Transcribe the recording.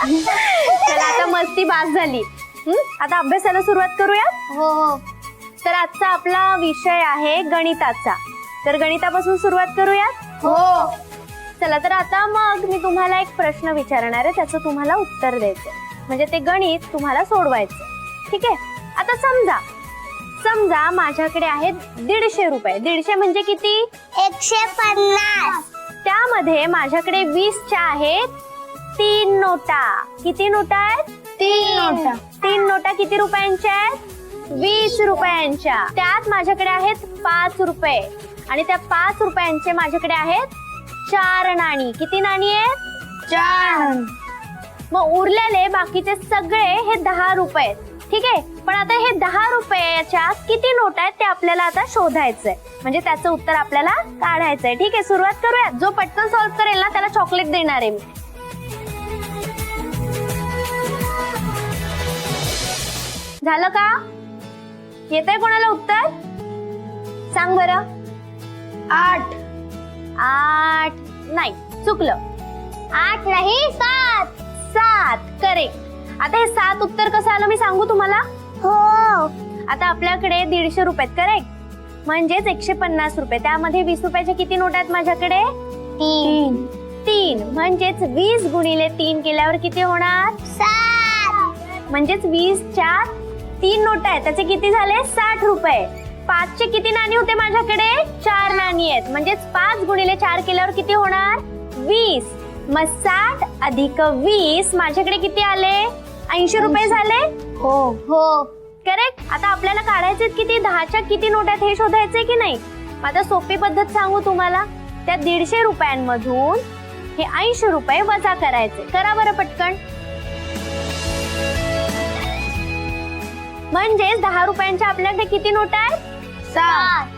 चला आता मस्ती बास झाली. आता अभ्यासाला सुरुवात करूया. हो. तर आजचा आपला विषय आहे गणिताचा. तर गणितापासून सुरुवात करूयात. हो. चला तर आता मग मी तुम्हाला एक प्रश्न विचारणार आहे, त्याचं तुम्हाला उत्तर द्यायचं, म्हणजे ते गणित तुम्हाला सोडवायचं. ठीक आहे. आता समजा माझ्याकडे आहेत 150 रुपये. 150 म्हणजे किती? 150. त्यामध्ये माझ्याकडे 20च्या आहेत 3 नोटा. किती नोटा आहेत? 3 नोटा. 3 नोटा किती रुपयांच्या आहेत? 20 रुपयांच्या. त्यात माझ्याकडे आहेत 5 रुपये आणि त्या 5 रुपयांचे माझ्याकडे आहेत 4 नाणी. किती नाणी आहेत? 4. मग उरलेले बाकीचे सगळे हे 10 रुपये. ठीक आहे. पण आता हे 10 रुपयाच्या किती नोटा आहेत ते आपल्याला आता शोधायचंय, म्हणजे त्याचं उत्तर आपल्याला काढायचंय. ठीक आहे, सुरुवात करूया. जो पटकन सॉल्व्ह करेल ना त्याला चॉकलेट देणार आहे मी. झालं का? येतंय कोणाला उत्तर? सांग बरं. 8. 8 नाही, चुकलं. 8 नाही, 7. 7 करेक्ट. आता हे 7 उत्तर कसं आलं मी सांगू तुम्हाला. हो. आता आपल्याकडे 150 रुपये करेक्ट, म्हणजेच 150 रुपये. त्यामध्ये 20 रुपयाच्या किती नोट आहेत माझ्याकडे? 3 म्हणजेच 20 गुणिले 3 केल्यावर किती होणार? 7. म्हणजेच 20च्या 3 नोट आहेत, त्याचे किती झाले? 60 रुपये. 5चे किती नाणी होते माझ्याकडे? 4 नाणी आहेत, म्हणजेच 5 गुणिले 4 केल्यावर किती होणार? 20. मग 60 अधिक 20 माझ्याकडे किती आले? 80 रुपये झाले. हो. करेक्ट. आता आपल्याला काढायचे किती? 10च्या किती नोट आहेत हे शोधायचे की नाही. आता सोपी पद्धत सांगू तुम्हाला. त्या 150 रुपयांमधून हे 80 रुपये वजा करायचे. करा बरं पटकन. म्हणजेच 10 रुपयांच्या आपल्याकडे किती नोट आहेत? 7.